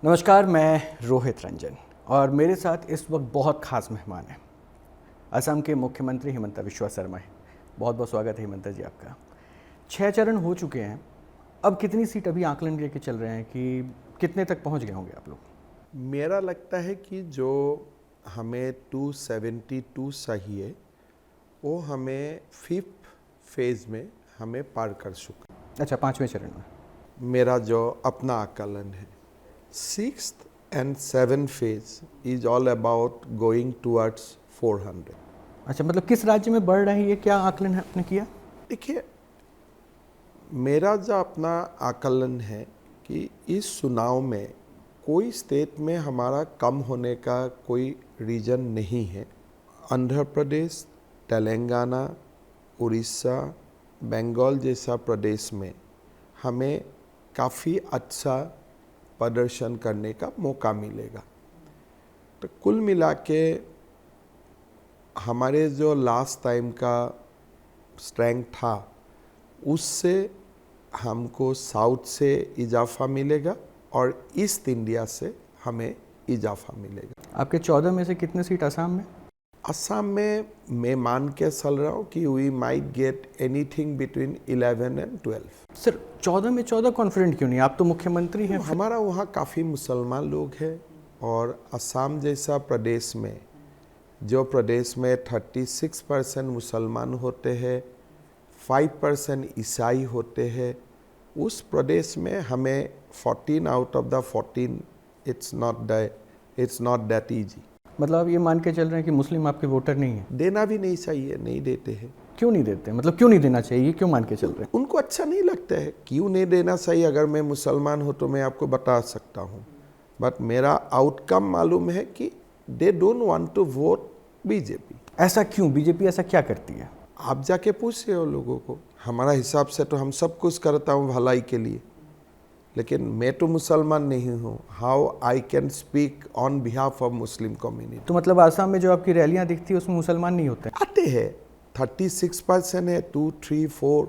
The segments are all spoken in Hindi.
नमस्कार, मैं रोहित रंजन और मेरे साथ इस वक्त बहुत खास मेहमान हैं। असम के मुख्यमंत्री हिमंता बिस्वा शर्मा हैं। बहुत बहुत स्वागत है हिमंता जी आपका। 6 चरण हो चुके हैं, अब कितनी सीट अभी आकलन लेके चल रहे हैं कि कितने तक पहुंच गए होंगे आप लोग? मेरा लगता है कि जो हमें 272 चाहिए वो हमें 5th फेज़ में हमें पार कर चुका। अच्छा, 5वें चरण में। मेरा जो अपना आकलन है 6th and 7th phase is all about going towards 400। अच्छा, मतलब किस राज्य में बढ़ रहे हैं, ये क्या आकलन है आपने किया? देखिए, मेरा जो अपना आकलन है कि इस चुनाव में कोई स्टेट में हमारा कम होने का कोई रीज़न नहीं है। आंध्र प्रदेश, तेलंगाना, उड़ीसा, बंगाल जैसा प्रदेश में हमें काफ़ी अच्छा प्रदर्शन करने का मौका मिलेगा। तो कुल मिला के हमारे जो लास्ट टाइम का स्ट्रेंथ था उससे हमको साउथ से इजाफा मिलेगा और ईस्ट इंडिया से हमें इजाफा मिलेगा। आपके 14 में से कितने सीट असम में? असम में मैं मान के चल रहा हूँ कि we might get anything between 11 and 12। Sir, 14 में 14 कॉन्फिडेंट क्यों नहीं? आप तो मुख्यमंत्री हैं। हमारा वहाँ काफ़ी मुसलमान लोग हैं और असम जैसा प्रदेश में जो प्रदेश में 36% मुसलमान होते हैं, 5% ईसाई होते हैं, उस प्रदेश में हमें 14 out of the 14 it's not that easy. मतलब आप ये मान के चल रहे हैं कि मुस्लिम आपके वोटर नहीं है? देना भी नहीं चाहिए, नहीं देते हैं। क्यों नहीं देते? मतलब क्यों नहीं देना चाहिए, क्यों मान के चल रहे हैं? उनको अच्छा नहीं लगता है। क्यों नहीं देना चाहिए? अगर मैं मुसलमान हूँ तो मैं आपको बता सकता हूँ, बट मेरा आउटकम मालूम है कि they don't want to vote BJP. ऐसा क्यों? बीजेपी ऐसा क्या करती है? आप जाके पूछिए हो लोगों को। हमारा हिसाब से तो हम सब कुछ करता हूँ भलाई के लिए, लेकिन मैं तो मुसलमान नहीं हूँ। How I can speak on behalf of Muslim community? तो मतलब आसाम में जो आपकी रैलियां दिखती है उसमें मुसलमान नहीं होते? आते हैं, 36% है, 2, 3, 4।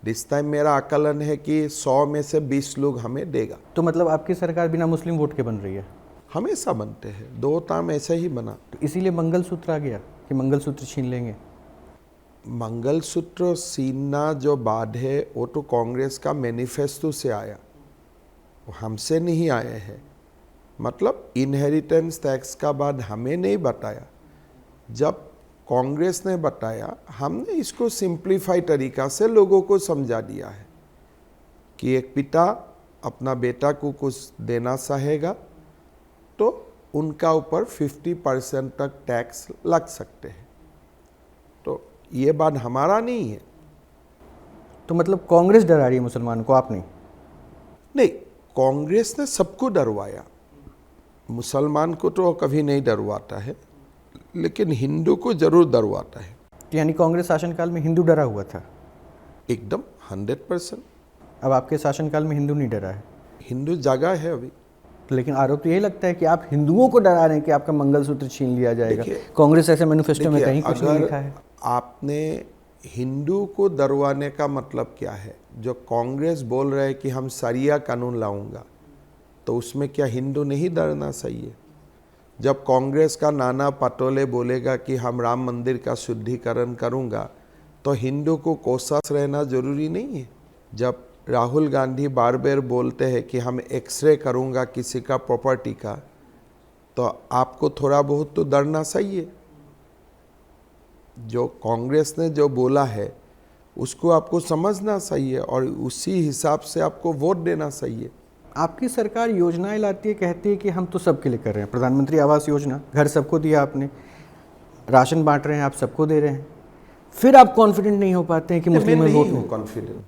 दिस टाइम मेरा आकलन है कि 100 में से 20 लोग हमें देगा। तो मतलब आपकी सरकार बिना मुस्लिम वोट के बन रही है? हमेशा बनते हैं, 2 टर्म ऐसे ही बना। तो इसीलिए मंगलसूत्र आ गया कि मंगलसूत्र छीन लेंगे? मंगलसूत्र छीनना जो बात है वो तो कांग्रेस का मैनिफेस्टो से आया, वो हमसे नहीं आए हैं। मतलब इनहेरिटेंस टैक्स का बाद हमें नहीं बताया, जब कांग्रेस ने बताया हमने इसको सिंप्लीफाई तरीका से लोगों को समझा दिया है कि एक पिता अपना बेटा को कुछ देना चाहेगा तो उनका ऊपर 50% तक टैक्स लग सकते हैं। तो ये बात हमारा नहीं है। तो मतलब कांग्रेस डरा रही है मुसलमानों को, आप नहीं? नहीं, कांग्रेस ने सबको डरवाया, मुसलमान को तो कभी नहीं डरवाता है, लेकिन हिंदू को जरूर डरवाता है। यानी कांग्रेस शासनकाल में हिंदू डरा हुआ था? एकदम 100%। अब आपके शासनकाल में हिंदू नहीं डरा है? हिंदू जगह है अभी। लेकिन आरोप तो यही लगता है कि आप हिंदुओं को डरा रहे हैं कि आपका मंगलसूत्र छीन लिया जाएगा। कांग्रेस ऐसे मैनिफेस्टो में कहीं कुछ नहीं लिखा है। आपने हिंदू को डरवाने का मतलब क्या है? जो कांग्रेस बोल रहे हैं कि हम शरिया कानून लाऊंगा, तो उसमें क्या हिंदू नहीं डरना चाहिए? जब कांग्रेस का नाना पटोले बोलेगा कि हम राम मंदिर का शुद्धिकरण करूंगा, तो हिंदू को कोशास रहना जरूरी नहीं है? जब राहुल गांधी बार बार बोलते हैं कि हम एक्सरे करूंगा किसी का प्रॉपर्टी का, तो आपको थोड़ा बहुत तो डरना चाहिए। जो कांग्रेस ने जो बोला है उसको आपको समझना चाहिए और उसी हिसाब से आपको वोट देना चाहिए। आपकी सरकार योजनाएं लाती है, कहती है कि हम तो सबके लिए कर रहे हैं। प्रधानमंत्री आवास योजना, घर सबको दिया आपने, राशन बांट रहे हैं, आप सबको दे रहे हैं, फिर आप कॉन्फिडेंट नहीं हो पाते हैं कि मुस्लिम में वोट नहीं कॉन्फिडेंट।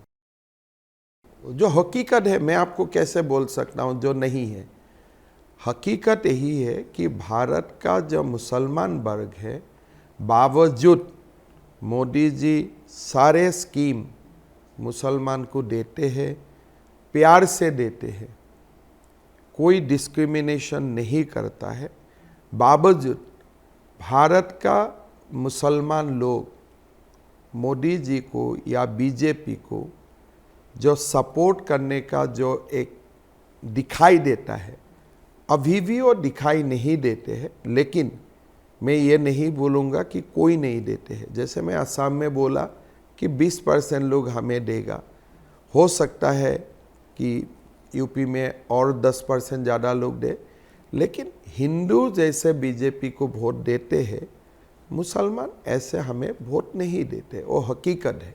जो हकीकत है मैं आपको कैसे बोल सकता हूँ जो नहीं है? हकीकत यही है कि भारत का जो मुसलमान वर्ग है, बावजूद मोदी जी सारे स्कीम मुसलमान को देते हैं, प्यार से देते हैं, कोई डिस्क्रिमिनेशन नहीं करता है। बावजूद भारत का मुसलमान लोग मोदी जी को या बीजेपी को जो सपोर्ट करने का जो एक दिखाई देता है, अभी भी वो दिखाई नहीं देते हैं, लेकिन मैं ये नहीं बोलूँगा कि कोई नहीं देते हैं। जैसे मैं असम में बोला कि 20% लोग हमें देगा, हो सकता है कि यूपी में और 10% ज़्यादा लोग दे, लेकिन हिंदू जैसे बीजेपी को वोट देते हैं, मुसलमान ऐसे हमें वोट नहीं देते, वो हकीकत है।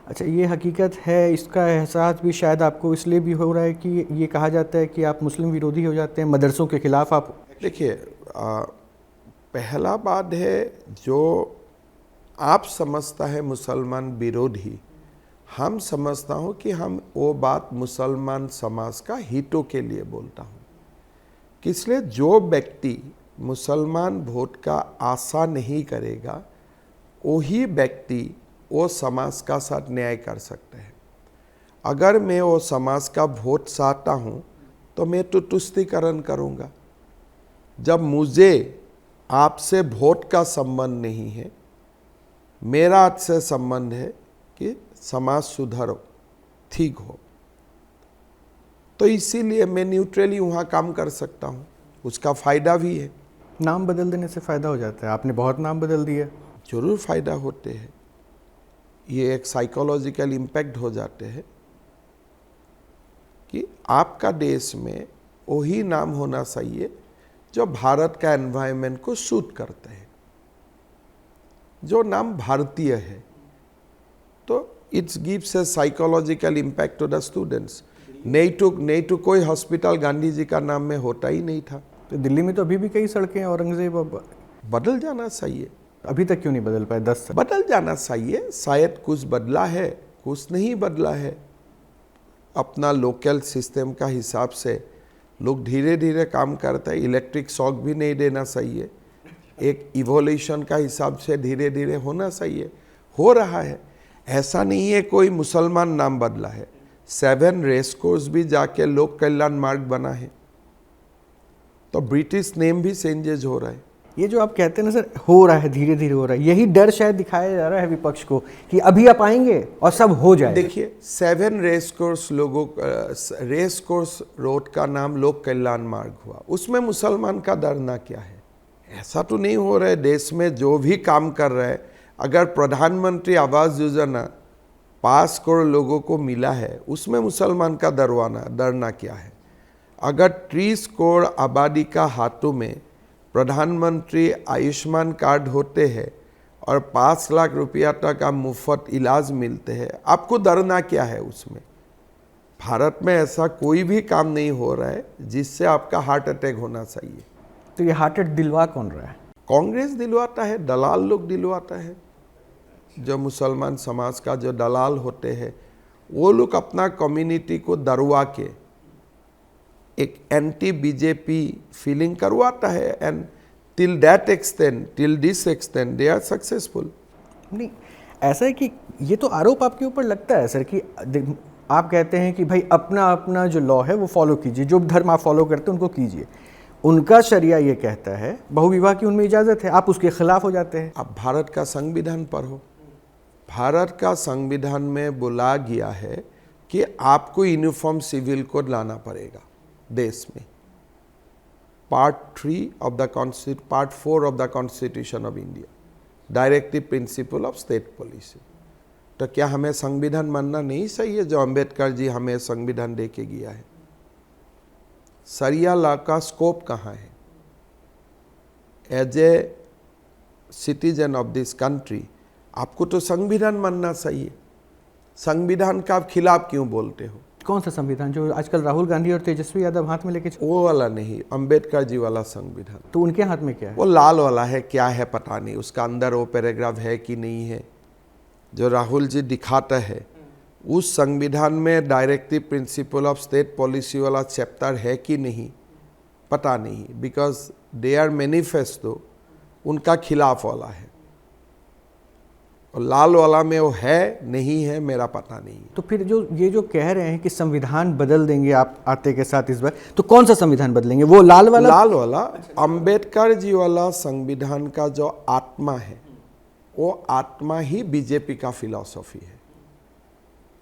अच्छा, ये हकीकत है, इसका एहसास भी शायद आपको इसलिए भी हो रहा है कि ये कहा जाता है कि आप मुस्लिम विरोधी हो जाते हैं, मदरसों के खिलाफ आप। देखिए, पहला बात है, जो आप समझता है मुसलमान विरोधी, हम समझता हूँ कि हम वो बात मुसलमान समाज का हितों के लिए बोलता हूँ। इसलिए जो व्यक्ति मुसलमान वोट का आशा नहीं करेगा, वही व्यक्ति वो समाज का साथ न्याय कर सकते हैं। अगर मैं वो समाज का वोट चाहता हूँ तो मैं तो तुष्टीकरण करूँगा। जब मुझे आपसे वोट का संबंध नहीं है, मेरा आपसे संबंध है कि समाज सुधरो, ठीक हो, तो इसीलिए मैं न्यूट्रली वहाँ काम कर सकता हूँ। उसका फ़ायदा भी है। नाम बदल देने से फ़ायदा हो जाता है? आपने बहुत नाम बदल दिए। जरूर फ़ायदा होते हैं, ये एक साइकोलॉजिकल इम्पैक्ट हो जाते हैं कि आपका देश में वही नाम होना चाहिए जो भारत का एनवायरनमेंट को सूट करते हैं, जो नाम भारतीय है। तो it's gives a psychological impact to the students. नहीं तो कोई हॉस्पिटल गांधी जी का नाम में होता ही नहीं था। तो दिल्ली में तो अभी भी कई सड़कें औरंगजेब। बदल जाना चाहिए। अभी तक क्यों नहीं बदल पाए? 10 साल बदल जाना चाहिए। शायद कुछ बदला है, कुछ नहीं बदला है। अपना लोकल सिस्टम का हिसाब से लोग धीरे धीरे काम करते हैं। इलेक्ट्रिक शॉक भी नहीं देना चाहिए, एक इवोल्यूशन का हिसाब से धीरे धीरे होना चाहिए। हो रहा है। ऐसा नहीं है कोई मुसलमान नाम बदला है। 7 रेस कोर्स भी जाके लोक कल्याण मार्ग बना है, तो ब्रिटिश नेम भी चेंजेज हो रहा है। ये जो आप कहते हैं ना सर, हो रहा है, धीरे धीरे हो रहा है, यही डर शायद दिखाया जा रहा है विपक्ष को कि अभी आप आएंगे और सब हो जाएगा। देखिए, 7 रेस कोर्स लोगों रेस कोर्स रोड का नाम लोक कल्याण मार्ग हुआ, उसमें मुसलमान का डरना क्या है? ऐसा तो नहीं हो रहा है। देश में जो भी काम कर रहा है, अगर प्रधानमंत्री आवास योजना 5 करोड़ लोगों को मिला है, उसमें मुसलमान का डरना क्या है? अगर 30 करोड़ आबादी का हाथों में प्रधानमंत्री आयुष्मान कार्ड होते हैं और 5 लाख रुपया तक का मुफ्त इलाज मिलते हैं, आपको डरना क्या है उसमें? भारत में ऐसा कोई भी काम नहीं हो रहा है जिससे आपका हार्ट अटैक होना चाहिए। तो ये हार्ट अटैक दिलवा कौन रहा है? कांग्रेस दिलवाता है, दलाल लोग दिलवाता है। जो मुसलमान समाज का जो दलाल होते हैं, वो लोग अपना कम्युनिटी को डरवा के एक एंटी बीजेपी फीलिंग करवाता है, and till that extend, till this extend they are successful. नहीं, ऐसा है कि ये तो आरोप आपके ऊपर लगता है सर कि आप कहते हैं कि भाई अपना अपना जो लॉ है वो फॉलो कीजिए, जो धर्म आप फॉलो करते हैं उनको कीजिए। उनका शरिया ये कहता है बहुविवाह की उनमें इजाज़त है, आप उसके खिलाफ हो जाते हैं। अब भारत का संविधान पढ़ो। भारत का संविधान में बोला गया है कि आपको यूनिफॉर्म सिविल कोड लाना पड़ेगा देश में। Part 4 of the constitution of India, directive principle of state policy. तो क्या हमें संविधान मानना नहीं चाहिए जो अंबेडकर जी हमें संविधान दे के गया है? शरिया लॉ का स्कोप कहाँ है? As a citizen of this country आपको तो संविधान मानना चाहिए। संविधान का आप खिलाफ क्यों बोलते हो? कौन सा संविधान जो आजकल राहुल गांधी और तेजस्वी यादव हाथ में लेके वो वाला नहीं, अंबेडकर जी वाला संविधान। तो उनके हाथ में क्या है? वो लाल वाला है, क्या है पता नहीं, उसका अंदर वो पैराग्राफ है कि नहीं है जो राहुल जी दिखाता है। उस संविधान में directive principle of state policy वाला चैप्टर है कि नहीं पता नहीं, बिकॉज दे आर मैनिफेस्टो उनका खिलाफ वाला है, और लाल वाला में वो है नहीं है मेरा पता नहीं। तो फिर जो ये जो कह रहे हैं कि संविधान बदल देंगे आप आते के साथ इस बार, तो कौन सा संविधान बदलेंगे? वो लाल वाला? लाल वाला अंबेडकर जी वाला संविधान का जो आत्मा है, वो आत्मा ही बीजेपी का फिलॉसफी है।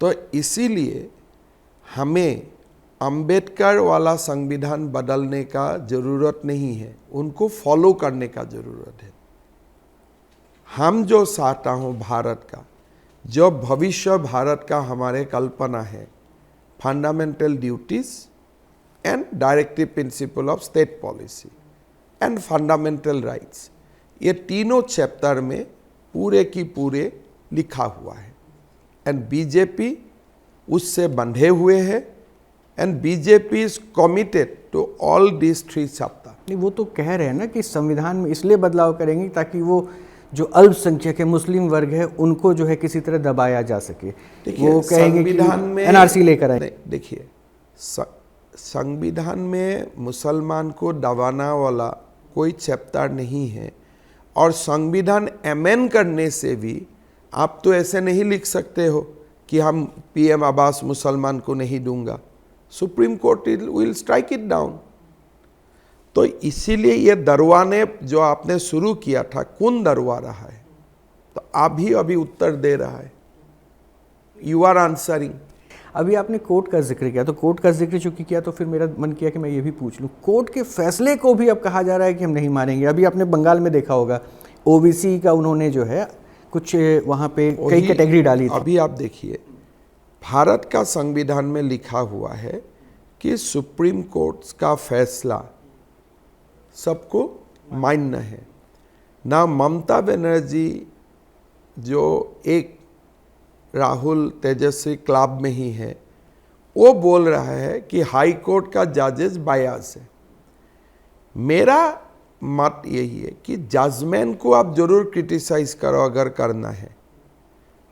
तो इसीलिए हमें अंबेडकर वाला संविधान बदलने का जरूरत नहीं है, उनको फॉलो करने का जरूरत है। हम जो चाहता हूँ भारत का, जो भविष्य भारत का हमारे कल्पना है, fundamental duties and directive principle of state policy and fundamental rights, ये तीनों चैप्टर में पूरे की पूरे लिखा हुआ है। एंड बीजेपी उससे बंधे हुए है and BJP is committed to all this 3 chapter. नहीं, वो तो कह रहे हैं ना कि संविधान में इसलिए बदलाव करेंगे ताकि वो जो अल्पसंख्यक है, मुस्लिम वर्ग है, उनको जो है किसी तरह दबाया जा सके। वो कहेंगे कि संविधान में एनआरसी लेकर आए। देखिए, संविधान में मुसलमान को दबाना वाला कोई चैप्टर नहीं है। और संविधान अमेंड करने से भी आप तो ऐसे नहीं लिख सकते हो कि हम पीएम आवास मुसलमान को नहीं दूंगा, supreme court will strike it down. तो इसीलिए ये दरवाने जो आपने शुरू किया था, कौन दरवा रहा है? तो आप भी अभी उत्तर दे रहा है, यू आर आंसरिंग। अभी आपने कोर्ट का जिक्र किया, तो कोर्ट का जिक्र चूंकि किया तो फिर मेरा मन किया कि मैं ये भी पूछ लूं, कोर्ट के फैसले को भी अब कहा जा रहा है कि हम नहीं मानेंगे। अभी आपने बंगाल में देखा होगा, ओबीसी का उन्होंने जो है कुछ वहाँ पे कई कैटेगरी डाली थी। अभी आप देखिए, भारत का संविधान में लिखा हुआ है कि सुप्रीम कोर्ट का फैसला सबको मान्य है ना। ममता बनर्जी जो एक राहुल तेजस्वी क्लब में ही है, वो बोल रहा है कि हाई कोर्ट का जजेस बायस है। मेरा मत यही है कि जजमेंट को आप जरूर क्रिटिसाइज करो अगर करना है,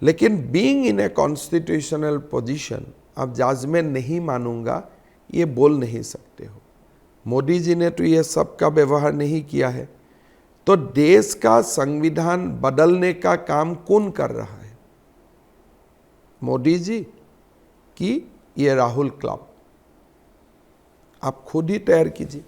लेकिन being in a constitutional position आप जजमेंट नहीं मानूंगा ये बोल नहीं सकते हो। मोदी जी ने तो ये सब का व्यवहार नहीं किया है। तो देश का संविधान बदलने का काम कौन कर रहा है? मोदी जी कि ये राहुल क्लब? आप खुद ही तैयार कीजिए।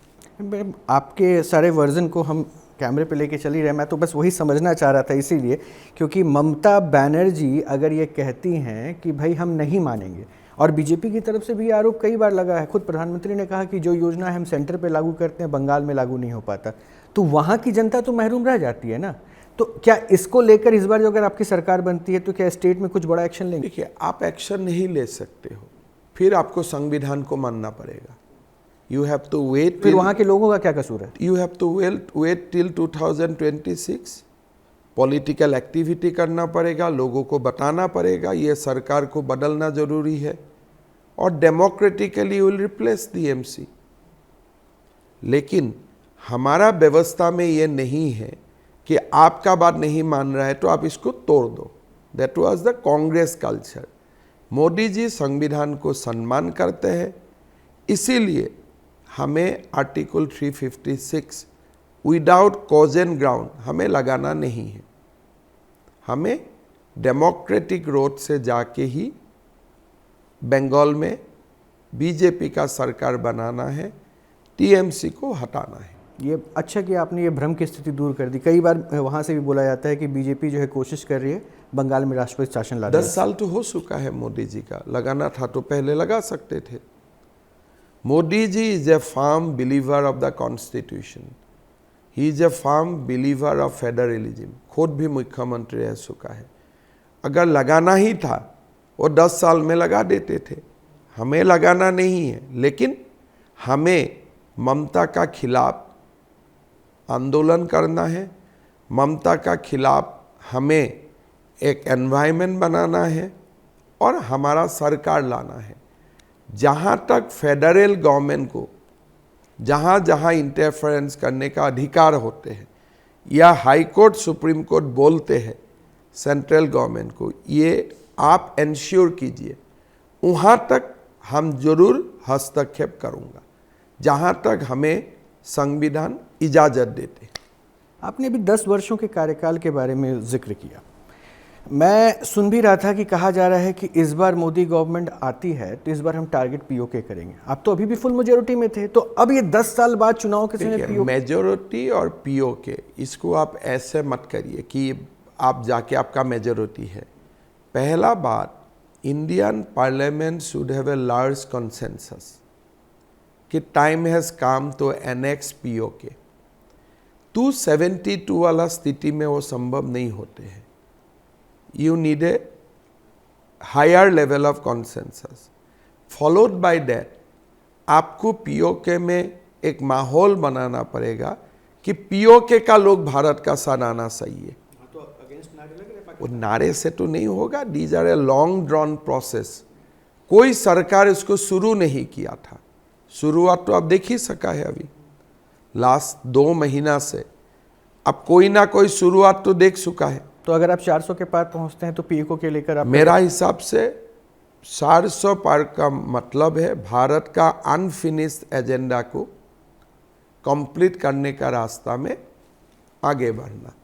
आपके सारे वर्जन को हम कैमरे पे लेके चल ही रहे, मैं तो बस वही समझना चाह रहा था, इसीलिए क्योंकि ममता बनर्जी अगर ये कहती हैं कि भाई हम नहीं मानेंगे, और बीजेपी की तरफ से भी आरोप कई बार लगा है, खुद प्रधानमंत्री ने कहा कि जो योजना है हम सेंटर पे लागू करते हैं बंगाल में लागू नहीं हो पाता, तो वहाँ की जनता तो महरूम रह जाती है ना। तो क्या इसको लेकर इस बार जो अगर आपकी सरकार बनती है तो क्या स्टेट में कुछ बड़ा एक्शन लेंगे? देखिए, आप एक्शन नहीं ले सकते हो, फिर आपको संविधान को मानना पड़ेगा। You have to wait. फिर वहाँ के लोगों का क्या कसूर है? You have to wait till 2026। Political activity करना पड़ेगा, लोगों को बताना पड़ेगा ये सरकार को बदलना जरूरी है, और डेमोक्रेटिकली विल रिप्लेस डीएमसी। लेकिन हमारा व्यवस्था में ये नहीं है कि आपका बात नहीं मान रहा है तो आप इसको तोड़ दो। That was the Congress culture. Modi ji संविधान को सम्मान करते हैं, इसीलिए हमें article 356 without cause and ground हमें लगाना नहीं है। हमें डेमोक्रेटिक रोड से जाके ही बंगाल में बीजेपी का सरकार बनाना है, टीएमसी को हटाना है। ये अच्छा कि आपने ये भ्रम की स्थिति दूर कर दी। कई बार वहाँ से भी बोला जाता है कि बीजेपी जो है कोशिश कर रही है बंगाल में राष्ट्रपति शासन लाने। 10 साल तो हो चुका है मोदी जी का, लगाना था तो पहले लगा सकते थे। Modi ji is a firm believer of the constitution, he is a firm believer of federalism. खुद भी मुख्यमंत्री रह चुका है। अगर लगाना ही था वो 10 साल में लगा देते थे। हमें लगाना नहीं है, लेकिन हमें ममता का खिलाफ आंदोलन करना है। ममता का खिलाफ हमें एक एनवायरनमेंट बनाना है और हमारा सरकार लाना है। जहाँ तक फेडरल गवर्नमेंट को जहाँ जहाँ इंटरफेरेंस करने का अधिकार होते हैं, या हाई कोर्ट सुप्रीम कोर्ट बोलते हैं सेंट्रल गवर्नमेंट को ये आप इंश्योर कीजिए, वहाँ तक हम जरूर हस्तक्षेप करूँगा जहाँ तक हमें संविधान इजाज़त देते। आपने अभी 10 वर्षों के कार्यकाल के बारे में जिक्र किया। मैं सुन भी रहा था कि कहा जा रहा है कि इस बार मोदी गवर्नमेंट आती है तो इस बार हम टारगेट पीओके करेंगे। आप तो अभी भी फुल मेजोरिटी में थे, तो अब ये 10 साल बाद चुनाव के समय पीओके। मेजोरिटी और पीओके इसको आप ऐसे मत करिए कि आप जाके आपका मेजोरिटी है। पहला बात, Indian parliament should have a large consensus कि time has come to annex POK. 272 वाला स्थिति में वो संभव नहीं होते हैं। You need a higher level of consensus. Followed by that आपको पीओके में एक माहौल बनाना पड़ेगा कि पीओके का लोग भारत का साथ आना सही है। वो नारे से तो नहीं होगा। These are a long drawn process. कोई सरकार इसको शुरू नहीं किया था। शुरुआत तो आप देख ही सका है अभी लास्ट 2 महीना से। अब कोई ना कोई शुरुआत तो देख चुका है। तो अगर आप 400 के पार पहुंचते हैं तो पीओके के लेकर आप, मेरा हिसाब से 400 पार का मतलब है भारत का अनफिनिश्ड एजेंडा को कंप्लीट करने का रास्ता में आगे बढ़ना।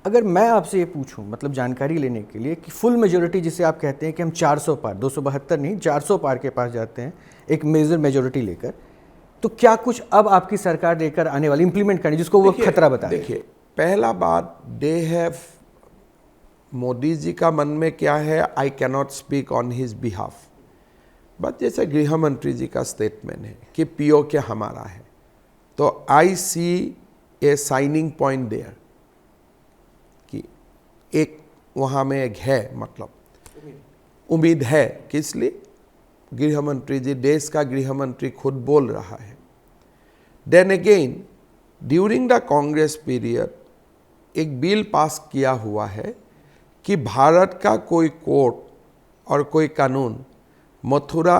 अगर मैं आपसे ये पूछूं, मतलब जानकारी लेने के लिए, कि फुल मेजोरिटी जिसे आप कहते हैं कि हम 400 पार, 272 नहीं 400 पार के पास जाते हैं एक मेजर मेजोरिटी लेकर, तो क्या कुछ अब आपकी सरकार लेकर आने वाली इंप्लीमेंट करनी जिसको वो खतरा बता? देखिए, पहला बात, दे हैव, मोदी जी का मन में क्या है, I cannot speak on his behalf, but जैसे गृह मंत्री जी का स्टेटमेंट है कि पीओके हमारा है, तो आई see a signing point there कि एक वहाँ में एक है, मतलब उम्मीद है। किस लिए? गृह मंत्री जी, देश का गृह मंत्री खुद बोल रहा है। Then again during the Congress period एक बिल पास किया हुआ है कि भारत का कोई कोर्ट और कोई कानून मथुरा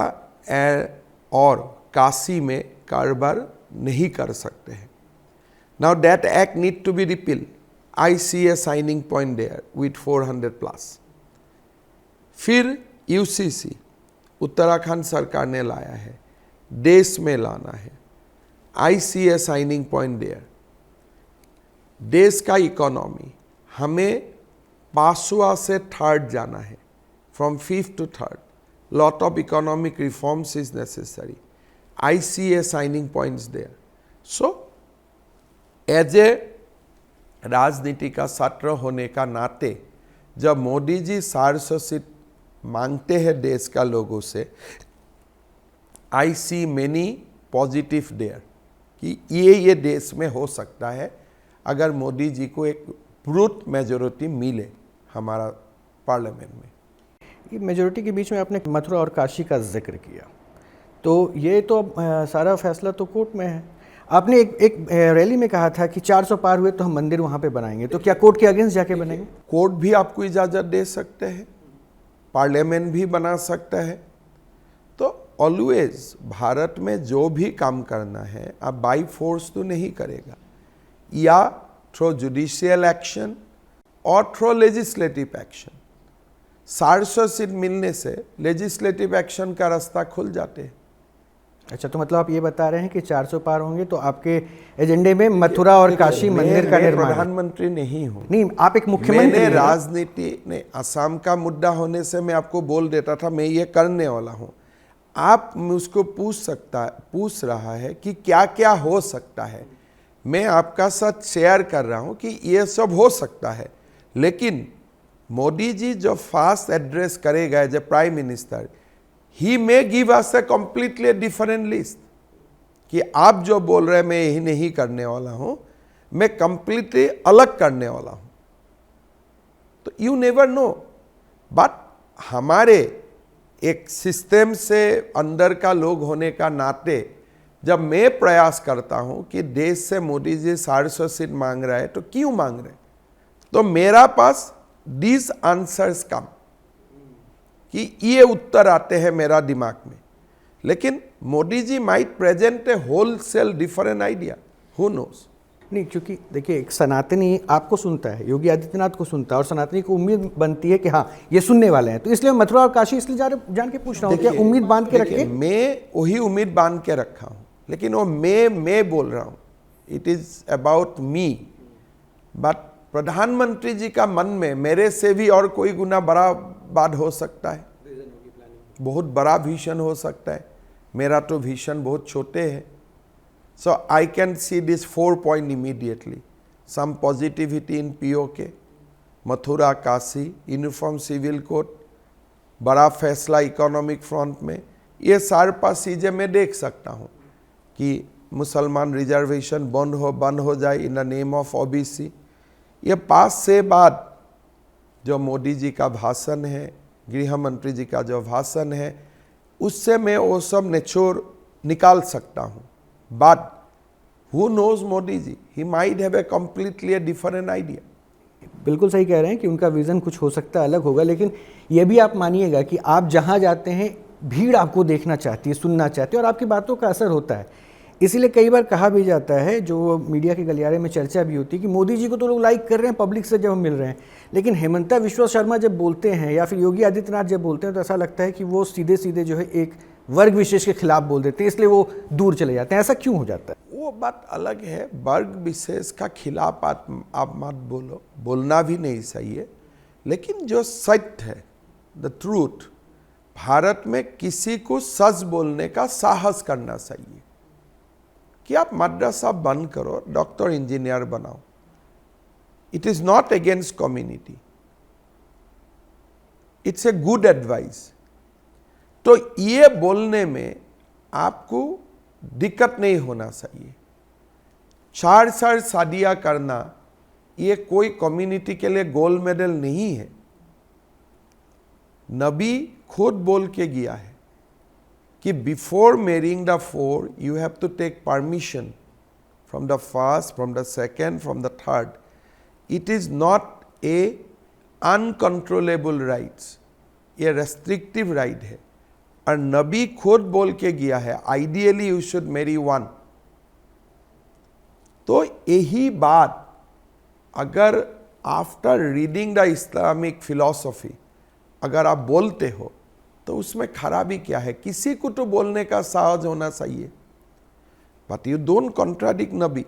और काशी में कारोबार नहीं कर सकते हैं। Now that act need to be repeal. I see a signing point there with 400+। फिर यूसीसी उत्तराखंड सरकार ने लाया है, देश में लाना है। I see a signing point there. देश का इकोनॉमी हमें 5वां से 3rd जाना है, from 5th to 3rd। Lot of economic reforms is necessary. I see a signing points there. So as a राजनीति का छात्र होने का नाते जब मोदी जी 400 सीट मांगते हैं देश का लोगों से, आई सी मेनी पॉजिटिव देयर कि ये देश में हो सकता है अगर मोदी जी को एक ब्रूट मेजोरिटी मिले हमारा पार्लियामेंट में। ये मेजोरिटी के बीच में आपने मथुरा और काशी का जिक्र किया, तो ये तो सारा फैसला तो कोर्ट में है। आपने एक रैली में कहा था कि 400 पार हुए तो हम मंदिर वहाँ पे बनाएंगे, तो क्या कोर्ट के अगेंस्ट जाके बनेंगे? कोर्ट भी आपको इजाज़त दे सकते हैं, पार्लियामेंट भी बना सकता है। तो ऑलवेज भारत में जो भी काम करना है आप बाई फोर्स तो नहीं करेगा, या थ्रू जुडिशियल एक्शन और थ्रू लेजिस्लेटिव एक्शन। 400 सीट मिलने से लेजिस्लेटिव एक्शन का रास्ता खुल जाते हैं। अच्छा, तो मतलब आप ये बता रहे हैं कि 400 पार होंगे तो आपके एजेंडे में मथुरा और काशी मंदिर का निर्माण? प्रधानमंत्री नहीं हूँ, नहीं, आप एक मुख्यमंत्री। मैंने राजनीति ने असम का मुद्दा होने से मैं आपको बोल देता था मैं ये करने वाला हूँ। आप मुझको पूछ रहा है कि क्या क्या हो सकता है। मैं आपका साथ शेयर कर रहा हूँ कि ये सब हो सकता है, लेकिन मोदी जी जो फास्ट एड्रेस करेगा as a prime minister, he may give us a completely different list कि आप जो बोल रहे हैं मैं यही नहीं करने वाला हूं, मैं कंप्लीटली अलग करने वाला हूं। तो यू नेवर नो, बट हमारे एक सिस्टम से अंदर का लोग होने का नाते जब मैं प्रयास करता हूं कि देश से मोदी जी 400 सीट मांग रहा है, तो क्यों मांग रहे, तो मेरा पास दिस आंसर्स कम कि ये उत्तर आते हैं मेरा दिमाग में। लेकिन Modi ji might present a wholesale different idea, who knows. नहीं, क्योंकि देखिए एक सनातनी आपको सुनता है, योगी आदित्यनाथ को सुनता है, और सनातनी को उम्मीद बनती है कि हाँ ये सुनने वाले हैं, तो इसलिए मथुरा और काशी इसलिए जान के पूछ रहा हूँ, क्या उम्मीद बांध के रखे? मैं वही उम्मीद बांध के रखा हूँ, लेकिन वो मैं बोल रहा हूँ, it is about me. But प्रधानमंत्री जी का मन में मेरे से भी और कोई गुना बड़ा बात हो सकता है, बहुत बड़ा विजन हो सकता है। मेरा तो विजन बहुत छोटे है। So I can see this 4 point immediately. Some positivity in POK, Mathura Kashi, uniform civil code, बड़ा फैसला इकोनॉमिक फ्रंट में, ये 4-5 चीज़ें मैं देख सकता हूँ कि मुसलमान रिजर्वेशन बंद हो जाए in the name of OBC. ये 5 से बाद जो मोदी जी का भाषण है, गृह मंत्री जी का जो भाषण है, उससे मैं वो सब निचोड़ निकाल सकता हूँ। But who knows Modi ji, he might have a completely different idea. बिल्कुल सही कह रहे हैं कि उनका विज़न कुछ हो सकता है, अलग होगा, लेकिन ये भी आप मानिएगा कि आप जहाँ जाते हैं भीड़ आपको देखना चाहती है, सुनना चाहती है और आपकी बातों का असर होता है। इसीलिए कई बार कहा भी जाता है, जो मीडिया के गलियारे में चर्चा भी होती है, कि मोदी जी को तो लोग लाइक कर रहे हैं पब्लिक से जब हम मिल रहे हैं, लेकिन हेमंता विश्व शर्मा जब बोलते हैं या फिर योगी आदित्यनाथ जब बोलते हैं तो ऐसा लगता है कि वो सीधे सीधे जो है एक वर्ग विशेष के खिलाफ बोल देते हैं, इसलिए वो दूर चले जाते हैं। ऐसा क्यों हो जाता है? वो बात अलग है, वर्ग विशेष का खिलाफ आप मत बोलो, बोलना भी नहीं सही है, लेकिन जो सत्य है, द ट्रूथ, भारत में किसी को सच बोलने का साहस करना चाहिए कि आप मद्रसा बंद करो, डॉक्टर इंजीनियर बनाओ। It is not against community, it's a good advice. तो ये बोलने में आपको दिक्कत नहीं होना चाहिए। 4 शादियां करना ये कोई कम्युनिटी के लिए गोल्ड मेडल नहीं है। नबी खुद बोल के गया है कि before marrying the 4 you have to take permission from the first, from the second, from the third. It is not a uncontrollable rights, ये रेस्ट्रिक्टिव राइट है। और नबी खुद बोल के गया है आइडियली यू शुड मैरी 1। तो यही बात अगर after reading the Islamic philosophy अगर आप बोलते हो तो उसमें खराबी क्या है? किसी को तो बोलने का साहस होना चाहिए। But you don't contradict Nabi,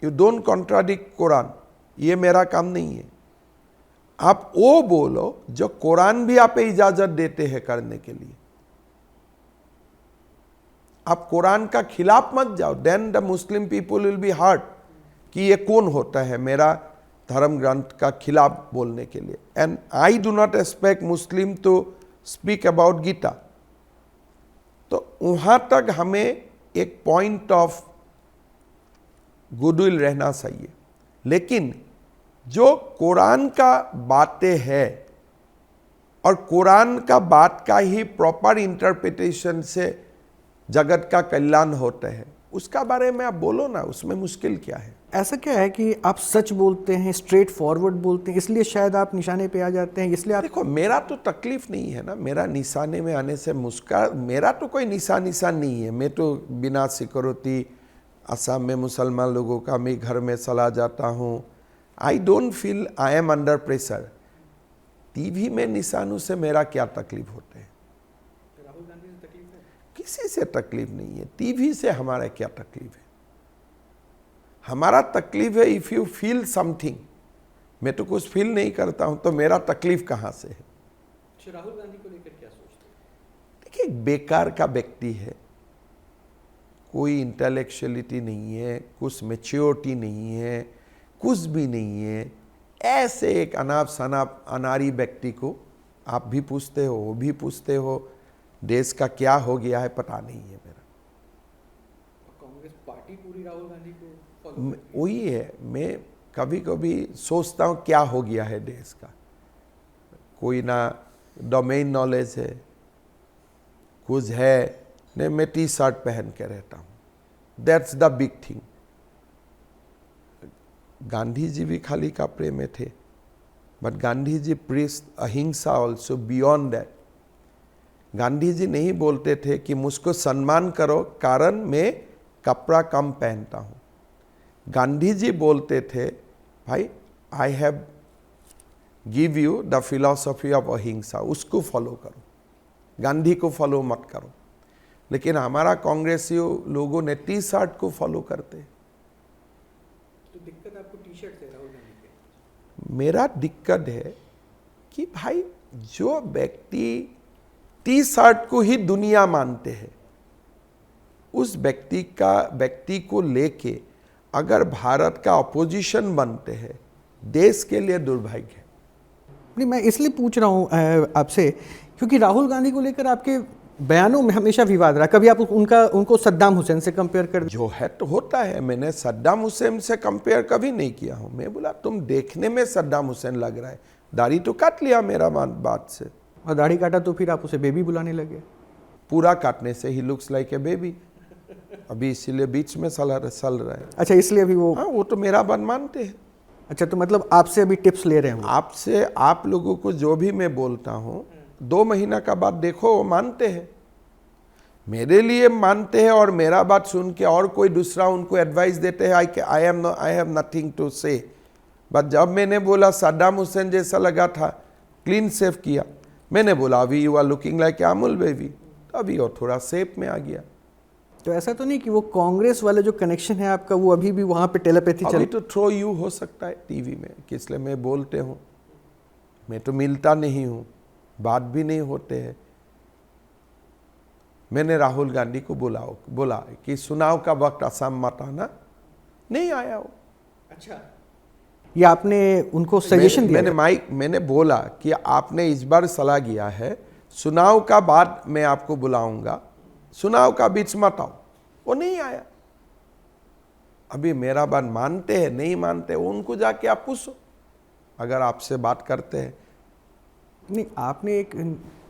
you don't contradict Quran, ये मेरा काम नहीं है। आप वो बोलो जो कुरान भी आप इजाजत देते हैं करने के लिए। आप कुरान का खिलाफ मत जाओ, then the Muslim people will be hurt कि ये कौन होता है मेरा धर्म ग्रंथ का खिलाफ बोलने के लिए। And I do not expect Muslim to speak about Gita. तो वहां तक हमें एक पॉइंट ऑफ गुडविल रहना चाहिए, लेकिन जो कुरान का बातें है और कुरान का बात का ही प्रॉपर इंटरप्रिटेशन से जगत का कल्याण होता है, उसका बारे में आप बोलो ना, उसमें मुश्किल क्या है? ऐसा क्या है कि आप सच बोलते हैं, स्ट्रेट फॉरवर्ड बोलते हैं, इसलिए शायद आप निशाने पे आ जाते हैं, इसलिए आप... देखो, मेरा तो तकलीफ नहीं है ना, मेरा निशाने में आने से मेरा तो कोई निशान नहीं है। मैं तो बिना सिक्योरिटी असम में मुसलमान लोगों का मैं घर में चला जाता हूँ। I don't feel I am under pressure. TV में निशानों से मेरा क्या तकलीफ होते हैं? राहुल गांधी से तकलीफ है? किसी से तकलीफ नहीं है। टीवी से हमारा क्या तकलीफ है? हमारा तकलीफ है इफ यू फील समथिंग। मैं तो कुछ फील नहीं करता हूं तो मेरा तकलीफ कहां से है? राहुल गांधी को लेकर क्या सोचते हैं? देखिए, बेकार का व्यक्ति है, कोई इंटेलेक्चुअलिटी नहीं है, कुछ मैच्योरिटी नहीं है, कुछ भी नहीं है। ऐसे एक अनाप शनाप अनारी व्यक्ति को आप भी पूछते हो, वो भी पूछते हो, देश का क्या हो गया है पता नहीं है मेरा। कांग्रेस पार्टी पूरी राहुल गांधी को फॉलो वही है, मैं कभी कभी सोचता हूँ क्या हो गया है देश का। कोई ना डोमेन नॉलेज है, कुछ है नहीं, मैं टी शर्ट पहन के रहता हूँ, that's the big thing. Gandhi ji भी खाली कपड़े में थे, but Gandhi ji preached ahimsa also beyond that. Gandhi ji नहीं बोलते थे कि मुझको सम्मान करो कारण मैं कपड़ा कम पहनता हूँ। गांधी जी बोलते थे, भाई I have give you the philosophy of अहिंसा, उसको फॉलो करो, गांधी को फॉलो मत करो। लेकिन हमारा कांग्रेसी लोगों ने टी शर्ट को फॉलो करते। तो दिक्कत आपको टी शर्ट से राहुल गांधी के? मेरा दिक्कत है कि भाई जो व्यक्ति टी शर्ट को ही दुनिया मानते हैं, उस व्यक्ति को लेके अगर भारत का अपोजिशन बनते हैं, देश के लिए दुर्भाग्य है। नहीं, मैं इसलिए पूछ रहा हूँ आपसे क्योंकि राहुल गांधी को लेकर आपके बयानों में हमेशा विवाद रहा, कभी आप उनको सद्दाम हुसैन से कंपेयर कर जो है तो होता है, मैंने सद्दाम हुसैन से कंपेयर कभी नहीं किया हूं। मैं बोला तुम देखने में सद्दाम हुसैन लग रहा है, दाढ़ी तो काट लिया मेरा बात से। और दाढ़ी काटा तो फिर आप उसे बेबी बुलाने लगे। पूरा काटने से he looks like a baby, अभी इसीलिए बीच में सल रहा है। अच्छा, इसलिए अभी वो, हाँ, वो तो मेरा बात मानते हैं। अच्छा, तो मतलब आपसे अभी टिप्स ले रहे हैं वो? आपसे, आप लोगों को जो भी मैं बोलता हूँ 2 महीना का बात देखो, वो मानते हैं, मेरे लिए मानते हैं, और मेरा बात सुन के और कोई दूसरा उनको एडवाइस देते हैं, आई हैव नथिंग टू से। बट जब मैंने बोला सद्दाम हुसैन जैसा लगा था, क्लीन सेव किया, मैंने बोला अभी you are looking like Amul baby, अभी और थोड़ा सेप में आ गया। तो ऐसा तो नहीं कि वो कांग्रेस वाले जो कनेक्शन है आपका, वो अभी भी वहां पे टेलीपैथी अभी तो थ्रो यू हो सकता है टीवी में, किस लिए मैं बोलते हूँ, मैं तो मिलता नहीं हूँ, बात भी नहीं होते हैं। मैंने राहुल गांधी को बोला कि चुनाव का वक्त असम मत आना, नहीं आया वो। अच्छा, ये आपने उनको सजेशन दिया? मैंने बोला कि आपने इस बार सलाह किया है, चुनाव का बाद मैं आपको बुलाऊंगा, चुनाव का बीच मत आओ, वो नहीं आया। अभी मेरा बात मानते हैं नहीं मानते, उनको जाके आप पूछो, अगर आपसे बात करते हैं। नहीं,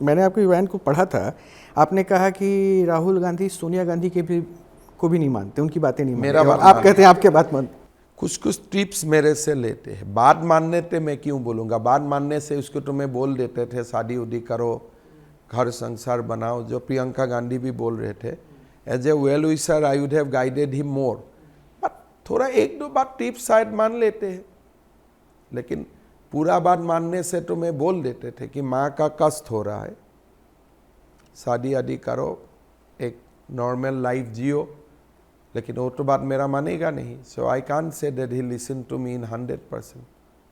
मैंने आपके बयान को पढ़ा था, आपने कहा कि राहुल गांधी सोनिया गांधी को भी नहीं मानते, उनकी बातें नहीं मेरा मानते, बात आप कहते हैं आपके बात मानते। कुछ टिप्स मेरे से लेते हैं, बात मानने थे, मैं क्यों बोलूँगा, बात मानने से उसको तो मैं बोल देते थे शादी उदी करो, घर संसार बनाओ, जो प्रियंका गांधी भी बोल रहे थे। As a well wisher I would have guided him more, but थोड़ा 1-2 बात टिप्स शायद मान लेते हैं, लेकिन पूरा बात मानने से तो मैं बोल देते थे कि माँ का कष्ट हो रहा है, शादी आदि करो, एक नॉर्मल लाइफ जियो, लेकिन वो तो बात मेरा मानेगा नहीं। So I can't say that he listen to me in 100%।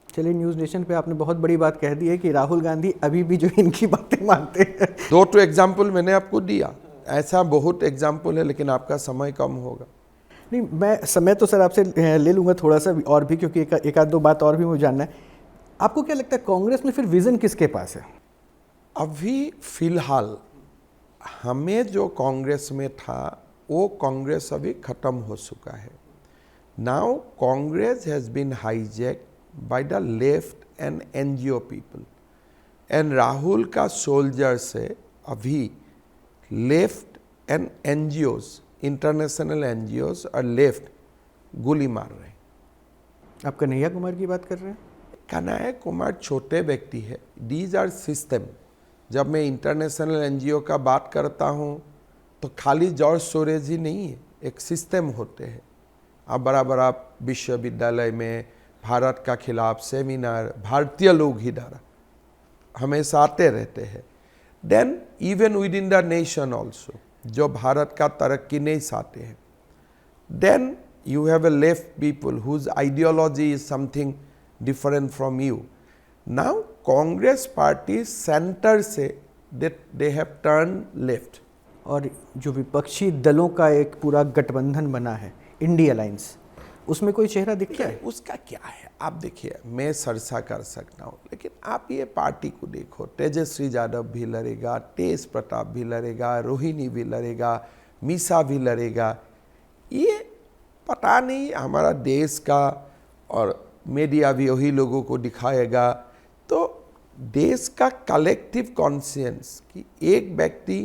चलिए, न्यूज़ नेशन पे आपने बहुत बड़ी बात कह दी है कि राहुल गांधी अभी भी जो इनकी बातें मानते हैं। 2 एग्जाम्पल मैंने आपको दिया, ऐसा बहुत एग्जाम्पल है, लेकिन आपका समय कम होगा। नहीं, मैं समय तो सर आपसे ले लूँगा थोड़ा सा और भी, क्योंकि एक आध 2 बात और भी मुझे जानना है। आपको क्या लगता है कांग्रेस में फिर विजन किसके पास है? अभी फिलहाल हमें जो कांग्रेस में था, वो कांग्रेस अभी खत्म हो चुका है। Now Congress has been hijack by the left and NGO people, and Rahul का सोल्जर से अभी left and NGOs, international NGOs और लेफ्ट गोली मार रहे हैं। आप कन्हैया कुमार की बात कर रहे हैं? कन्हैया कुमार छोटे व्यक्ति है, दीज आर सिस्टम। जब मैं इंटरनेशनल एनजीओ का बात करता हूँ तो खाली जॉर्ज सोरेज ही नहीं है, एक सिस्टम होते हैं। अब बराबर आप विश्वविद्यालय में भारत का खिलाफ सेमिनार, भारतीय लोग ही द्वारा हमेशा आते रहते हैं। Then even with in the nation also, जो भारत का तरक्की नहीं चाहते हैं, then you have a left people whose ideology is something different from you. Now Congress party center से they have turned left. और जो विपक्षी दलों का एक पूरा गठबंधन बना है, इंडिया अलायंस, उसमें कोई चेहरा दिखता है? उसका क्या है, आप देखिए, मैं सरसा कर सकता हूँ, लेकिन आप ये पार्टी को देखो, तेजस्वी यादव भी लड़ेगा, तेज प्रताप भी लड़ेगा, रोहिणी भी लड़ेगा, मीसा भी लड़ेगा। ये पता नहीं हमारा देश का, और मीडिया भी वही लोगों को दिखाएगा। तो देश का कलेक्टिव कॉन्शियंस कि एक व्यक्ति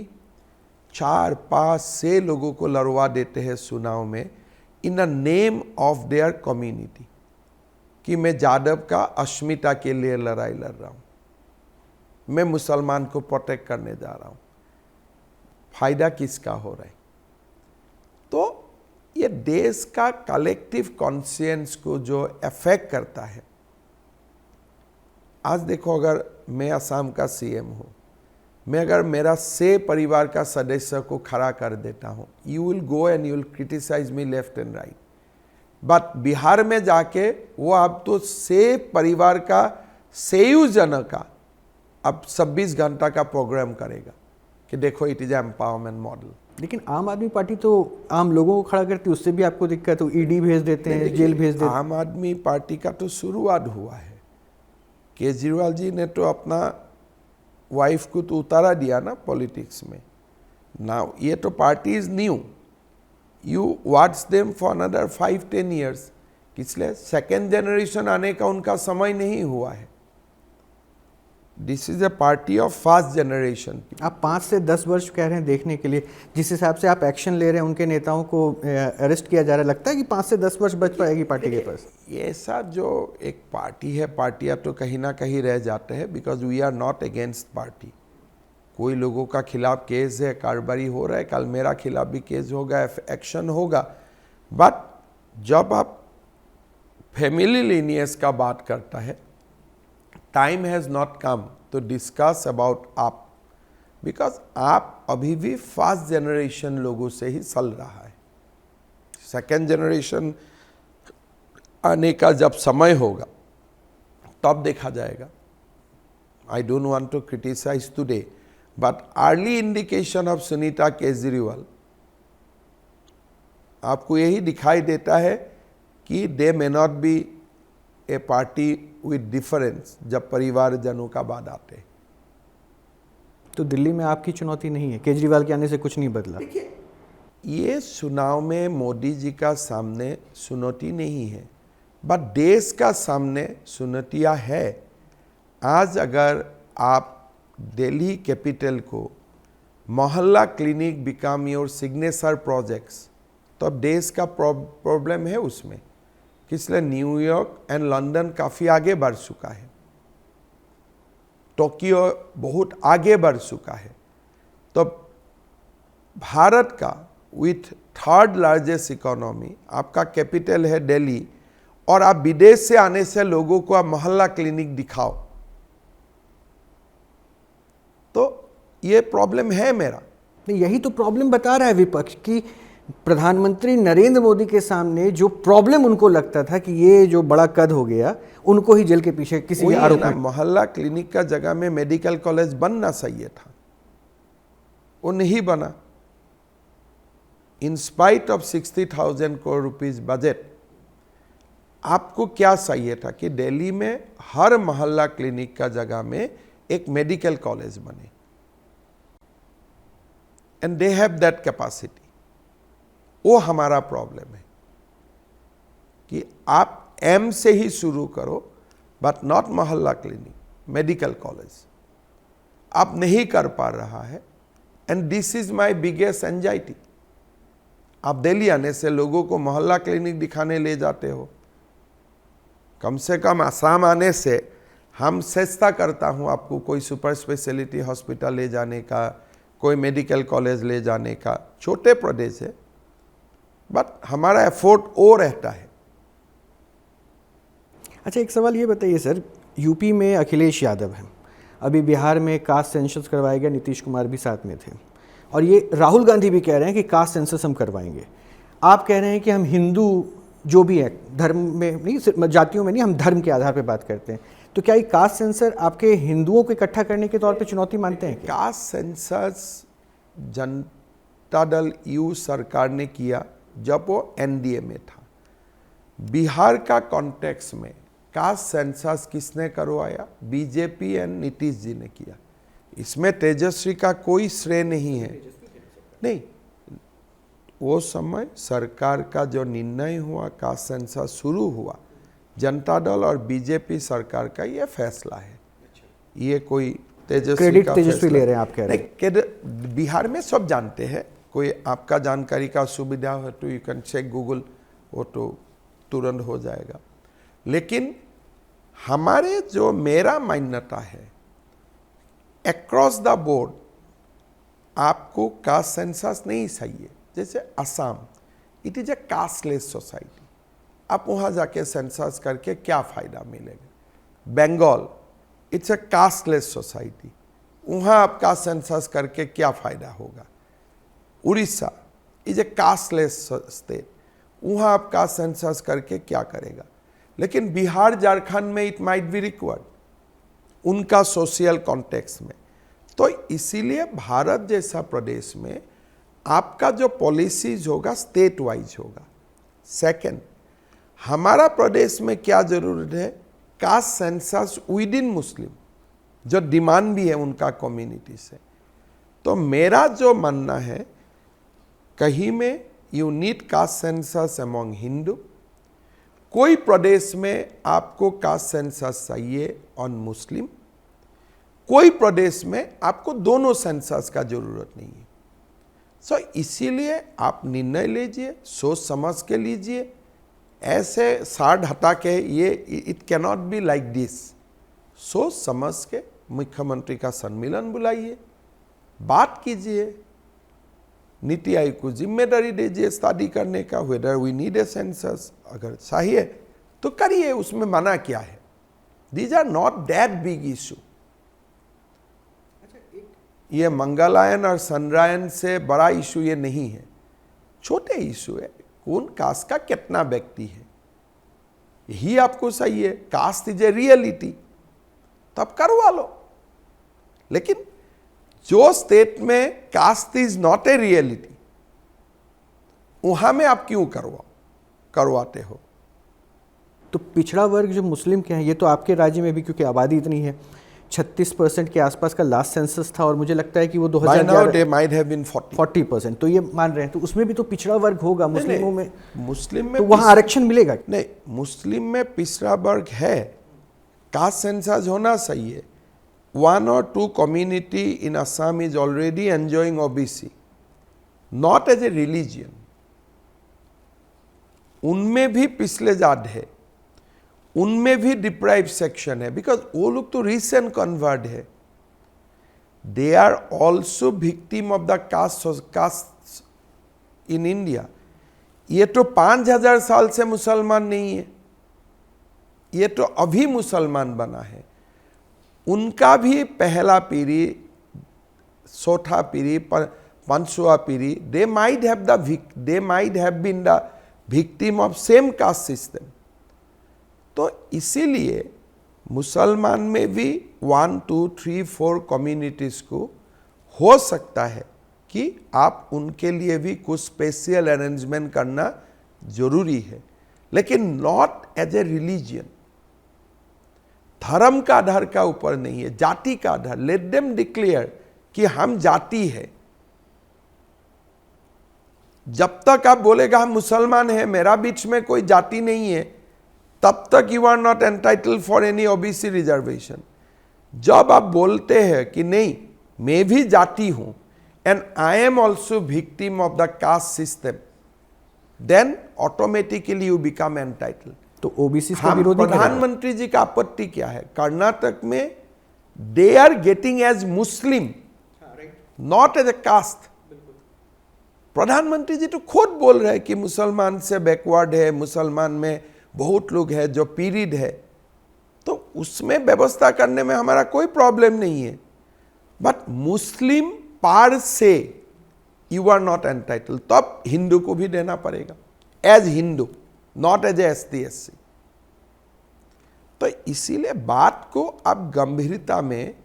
4-5-6 लोगों को लड़वा देते हैं चुनाव में in the name of their community, कि मैं यादव का अस्मिता के लिए लड़ाई लड़ रहा हूँ, मैं मुसलमान को प्रोटेक्ट करने जा रहा हूँ, फायदा किसका हो रहा है? तो ये देश का कलेक्टिव कॉन्शियंस को जो अफेक्ट करता है। आज देखो, अगर मैं असम का सीएम हूँ, मैं अगर मेरा 6 परिवार का सदस्य को खड़ा कर देता हूँ, you will go and you will criticise me left and right. But Bihar में जाके वो अब तो 6 परिवार का 6 जन का अब 26 घंटा का प्रोग्राम करेगा कि देखो इट इज एम्पावरमेंट मॉडल। लेकिन आम आदमी पार्टी तो आम लोगों को खड़ा करती है, उससे भी आपको दिक्कत हो, ईडी भेज देते हैं, जेल भेज देते हैं। आम आदमी पार्टी का तो शुरुआत हुआ है, केजरीवाल जी ने तो अपना वाइफ को तो उतारा दिया ना पॉलिटिक्स में। नाउ ये तो party is new, you watch them for another 5-10 years, इसलिए सेकेंड जनरेशन आने का उनका समय नहीं हुआ है। This is a party of first generation. आप 5 से 10 वर्ष कह रहे हैं देखने के लिए, जिस हिसाब से आप एक्शन ले रहे हैं, उनके नेताओं को अरेस्ट किया जा रहा है, लगता है कि 5 से 10 वर्ष बच पाएगी पार्टी के पास? ये ऐसा जो एक पार्टी है, पार्टियां तो कहीं ना कहीं रह जाते हैं, because we are not against party. कोई लोगों का खिलाफ केस है, कार्रवाई हो रहा है, कल मेरा खिलाफ भी केस होगा, एक्शन होगा। बट जब आप फैमिली लीनियस का बात करता है, time has not come to discuss about आप, बिकॉज आप अभी भी फर्स्ट जनरेशन लोगों से ही चल रहा है। सेकेंड जनरेशन आने का जब समय होगा तब देखा जाएगा। I don't want to criticise today, but early indication of Sunita Kejriwal आपको यही दिखाई देता है कि they may not be a party with difference जब परिवारजनों का बात आते हैं। तो दिल्ली में आपकी चुनौती नहीं है, केजरीवाल के आने से कुछ नहीं बदला? ये चुनाव में मोदी जी का सामने चुनौती नहीं है, बट देश का सामने चुनौतियाँ है। आज अगर आप दिल्ली कैपिटल को मोहल्ला clinic become your signature projects, तो अब देश का प्रॉब्लम है उसमें, इसलिए न्यूयॉर्क एंड लंदन काफ़ी आगे बढ़ चुका है, टोक्यो बहुत आगे बढ़ चुका है। तो भारत का विथ थर्ड लार्जेस्ट इकोनॉमी, आपका कैपिटल है दिल्ली, और आप विदेश से आने से लोगों को आप मोहल्ला क्लिनिक दिखाओ, तो ये प्रॉब्लम है मेरा। यही तो प्रॉब्लम बता रहा है विपक्ष की। प्रधानमंत्री नरेंद्र मोदी के सामने जो प्रॉब्लम उनको लगता था कि ये जो बड़ा कद हो गया, उनको ही जेल के पीछे किसी आरोप में। मोहल्ला क्लिनिक का जगह में मेडिकल कॉलेज बनना चाहिए था, वो नहीं बना। In spite of 60,000 crore rupees budget, आपको क्या चाहिए था कि दिल्ली में हर मोहल्ला क्लिनिक का जगह में एक मेडिकल कॉलेज बने, and they have that capacity. वो हमारा प्रॉब्लम है कि आप एम से ही शुरू करो, बट नॉट मोहल्ला क्लिनिक, मेडिकल कॉलेज आप नहीं कर पा रहा है, and this is my biggest anxiety. आप दिल्ली आने से लोगों को मोहल्ला क्लिनिक दिखाने ले जाते हो, कम से कम आसाम आने से हम चेष्टा करता हूं आपको कोई सुपर स्पेशलिटी हॉस्पिटल ले जाने का, कोई मेडिकल कॉलेज ले जाने का। छोटे प्रदेश है, बट हमारा एफर्ट वो रहता है। अच्छा, एक सवाल ये बताइए सर, यूपी में अखिलेश यादव हैं, अभी बिहार में कास्ट सेंसस करवाया गया, नीतीश कुमार भी साथ में थे, और ये राहुल गांधी भी कह रहे हैं कि कास्ट सेंसस हम करवाएंगे। आप कह रहे हैं कि हम हिंदू जो भी है, धर्म में नहीं, सिर्फ जातियों में नहीं, हम धर्म के आधार पर बात करते हैं। तो क्या ये कास्ट सेंसर आपके हिंदुओं को इकट्ठा करने के तौर पे चुनौती मानते हैं? Caste census Janata Dal you सरकार ने किया जब वो एनडीए में था। बिहार का कॉन्टेक्स्ट में कास्ट सेंसस किसने करवाया? बीजेपी एंड नीतीश जी ने किया। इसमें तेजस्वी का कोई श्रेय नहीं है। नहीं, वो समय सरकार का जो निर्णय हुआ, कास्ट सेंसस शुरू हुआ, जनता दल और बीजेपी सरकार का ये फैसला है। ये कोई क्रेडिट तेजस्वी ले रहे हैं आप कह रहे हैं? बिहार में सब जानते हैं। कोई आपका जानकारी का सुविधा हो तो यू कैन चेक गूगल, वो तो तुरंत हो जाएगा। लेकिन हमारे जो मेरा मान्यता है, अक्रॉस द बोर्ड आपको कास्ट सेंसस नहीं चाहिए। जैसे Assam, it is a casteless society, आप वहाँ जाके सेंसस करके क्या फ़ायदा मिलेगा? Bengal, it's a casteless society, वहाँ आपका सेंसस करके क्या फ़ायदा होगा? Orissa is a casteless state, वहाँ आपका सेंसस करके क्या करेगा? लेकिन बिहार झारखंड में इट माइट बी रिक्वायर्ड, उनका सोशल कॉन्टेक्स्ट में। तो इसीलिए भारत जैसा प्रदेश में आपका जो पॉलिसीज होगा स्टेट वाइज होगा। सेकंड, हमारा प्रदेश में क्या जरूरत है? कास्ट सेंसस विद इन मुस्लिम, जो डिमांड भी है उनका कम्युनिटी से। तो मेरा जो मानना है, कहीं में you need cast census among Hindu, कोई प्रदेश में आपको कास्ट सेंसस चाहिए ऑन मुस्लिम, कोई प्रदेश में आपको दोनों सेंसस का जरूरत नहीं है। सो इसीलिए आप निर्णय लीजिए, सोच समझ के लीजिए, ऐसे साड़ हटा के ये it cannot be like this. सोच समझ के मुख्यमंत्री का सम्मेलन बुलाइए, बात कीजिए, नीति आयोग को जिम्मेदारी दीजिए स्टडी करने का, whether we need a census, अगर चाहिए तो करिए, उसमें मना क्या है। These are not that big issue. ये मंगलायन और सनरायन से बड़ा इशू ये नहीं है, छोटे इशू है। कौन कास्ट का कितना व्यक्ति है, यही आपको सही है। कास्ट इज ए रियलिटी, तो आप करवा लो। लेकिन जो स्टेट में caste is not a reality, वहां में आप क्यों करवाते हो? तो पिछड़ा वर्ग जो मुस्लिम के हैं, ये तो आपके राज्य में भी, क्योंकि आबादी इतनी है, 36% के आसपास का लास्ट सेंसस था, और मुझे लगता है कि वो 40%, तो ये मान रहे हैं। तो उसमें भी तो पिछड़ा वर्ग होगा मुस्लिमों में, मुस्लिम में तो वहाँ आरक्षण मिलेगा? नहीं, मुस्लिम में पिछड़ा वर्ग है, कास्ट सेंसस होना सही है। 1 or 2 community in Assam is already enjoying OBC, not as a religion. उनमें भी पिछले जात है, उनमें भी डिप्राइव सेक्शन है, बिकॉज वो लोग तो रिसेंट कन्वर्ट है। They are also victim of the caste in India. ये तो 5000 साल से मुसलमान नहीं है, ये तो अभी मुसलमान बना है। उनका भी पहला पीढ़ी, चौथा पीढ़ी, पांचवा पीढ़ी, they might have been the victim of same caste system. तो इसीलिए मुसलमान में भी 1, 2, 3, 4 कम्युनिटीज को हो सकता है कि आप उनके लिए भी कुछ स्पेशल अरेंजमेंट करना जरूरी है, लेकिन नॉट एज ए रिलीजियन। धर्म का आधार का ऊपर नहीं है, जाति का आधार। लेट देम डिक्लेयर कि हम जाति है। जब तक आप बोलेगा हम मुसलमान हैं, मेरा बीच में कोई जाति नहीं है, तब तक you are not entitled for any OBC reservation. जब आप बोलते हैं कि नहीं, मैं भी जाति हूं and I am also victim of the caste system, then automatically you become entitled. तो ओबीसी का विरोध नहीं करेगा? प्रधानमंत्री जी का आपत्ति क्या है? कर्नाटक में they are getting as Muslim, not as a caste. प्रधानमंत्री जी तो खुद बोल रहे हैं कि मुसलमान से बैकवर्ड है, मुसलमान में बहुत लोग हैं जो पीड़ित है, तो उसमें व्यवस्था करने में हमारा कोई प्रॉब्लम नहीं है। बट मुस्लिम पार से यू आर नॉट एंटाइटल्ड, तब हिंदू को भी देना पड़ेगा as Hindu, not as ST SC. तो इसीलिए बात को आप गंभीरता में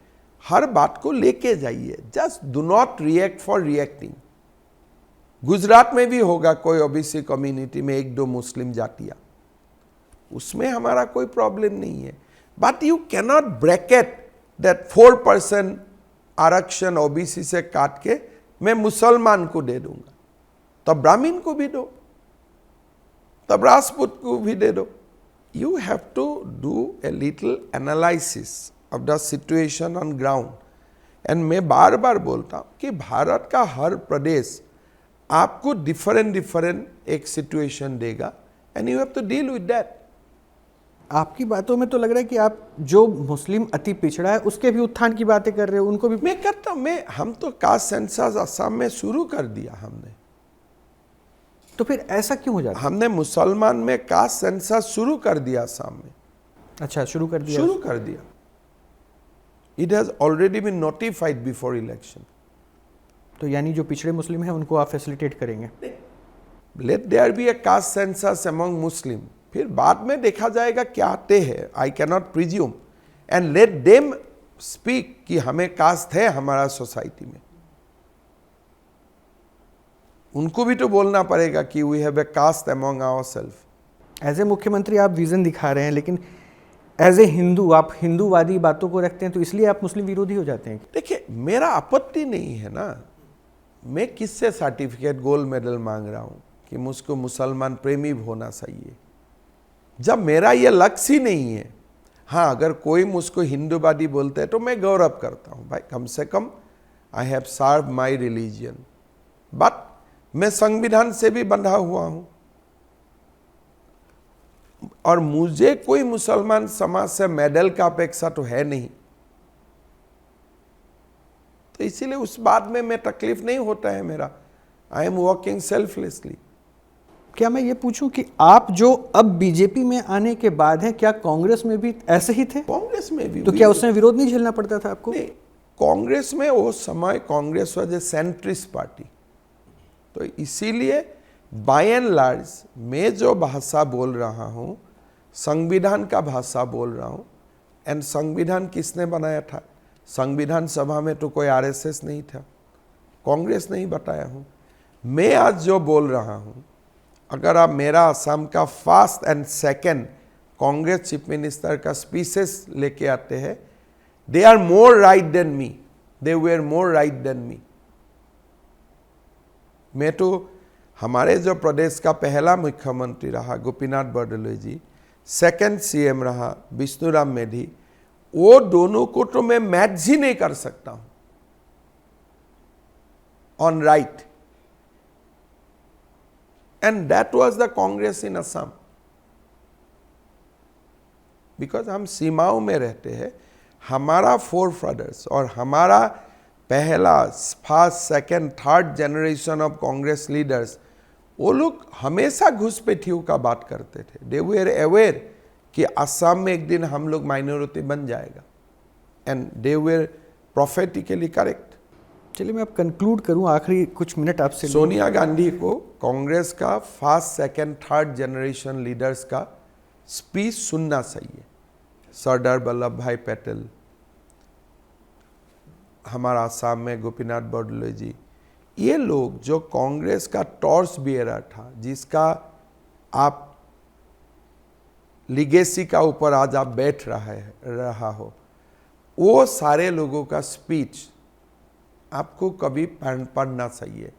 हर बात को लेके जाइए। Just do not react for reacting. Gujarat में भी होगा कोई ओबीसी कम्युनिटी में 1-2 मुस्लिम जातियां, उसमें हमारा कोई प्रॉब्लम नहीं है। But you cannot bracket that 4% आरक्षण ओबीसी से काट के मैं मुसलमान को दे दूंगा, तब ब्राह्मण को भी दो, तब राजपूत को भी दे दो। You have to do a little analysis of the situation on ground. And मैं बार बार बोलता हूं कि भारत का हर प्रदेश आपको डिफरेंट एक सिचुएशन देगा, and you have to deal with that. आपकी बातों में तो लग रहा है कि आप जो मुस्लिम अति पिछड़ा है उसके भी उत्थान की बातें कर रहे हो, उनको भी। मैं करता हूं, हम तो कास्ट सेंसस असम में शुरू कर दिया हमने। तो फिर ऐसा क्यों हो जाता है? हमने मुसलमान में कास्ट सेंसस शुरू कर दिया असम में। अच्छा, शुरू कर दिया। It has already been notified before election. तो यानी जो पिछड़े मुस्लिम हैं उनको आप फैसिलिटेट करेंगे? Let there be a caste census among Muslim, फिर बाद में देखा जाएगा क्या आते हैं। I cannot presume, and let them speak कि हमें कास्ट है हमारा सोसाइटी में। उनको भी तो बोलना पड़ेगा कि we have a caste among ourselves. As a मुख्यमंत्री आप विजन दिखा रहे हैं, लेकिन एज ए हिंदू आप हिंदूवादी बातों को रखते हैं, तो इसलिए आप मुस्लिम विरोधी हो जाते हैं? देखिए, मेरा आपत्ति नहीं है ना, मैं किससे सर्टिफिकेट गोल्ड मेडल मांग रहा हूं कि मुझको मुसलमान प्रेमी होना चाहिए, जब मेरा ये लक्ष्य ही नहीं है। हाँ, अगर कोई मुझको हिंदूवादी बोलते हैं तो मैं गौरव करता हूं, भाई कम से कम I have serve my religion, but मैं संविधान से भी बंधा हुआ हूं और मुझे कोई मुसलमान समाज से मेडल का अपेक्षा तो है नहीं, तो इसीलिए उस बात में मैं तकलीफ नहीं होता है मेरा। I am working selflessly. क्या मैं ये पूछूं कि आप जो अब बीजेपी में आने के बाद हैं, क्या कांग्रेस में भी ऐसे ही थे? कांग्रेस में भी तो क्या उसमें विरोध नहीं झेलना पड़ता था आपको? नहीं, कांग्रेस में वो समय Congress was a centrist party, तो इसीलिए बाय एंड लार्ज मैं जो भाषा बोल रहा हूँ संविधान का भाषा बोल रहा हूँ। एंड संविधान किसने बनाया था? संविधान सभा में तो कोई आरएसएस नहीं था, कांग्रेस नहीं बताया हूँ। मैं आज जो बोल रहा हूँ, अगर आप मेरा असम का first and second Congress chief minister का स्पीचेस लेके आते हैं, they are more right than me, they were more right than me. मैं तो हमारे जो प्रदेश का पहला मुख्यमंत्री रहा गोपीनाथ बरदलोई जी, सेकंड सीएम रहा विष्णुराम मेधी, वो दोनों को तो मैं मैच ही नहीं कर सकता हूं on right, and that was the Congress in Assam, because हम सीमाओं में रहते हैं। हमारा फोर फादर्स और हमारा पहला first second third generation of Congress leaders, वो लोग हमेशा घुसपैठियों का बात करते थे। दे वर अवेयर कि असम में एक दिन हम लोग माइनॉरिटी बन जाएगा, and they were prophetically correct. चलिए मैं अब कंक्लूड करूं, आखिरी कुछ मिनट आपसे। सोनिया गांधी को कांग्रेस का first second third generation leaders का स्पीच सुनना चाहिए। सरदार वल्लभ भाई पटेल, हमारा आसाम में गोपीनाथ बरदलोई जी, ये लोग जो कांग्रेस का टॉर्च बियरर था, जिसका आप लिगेसी का ऊपर आज आप बैठ रहा हो, वो सारे लोगों का स्पीच आपको कभी पढ़ना चाहिए।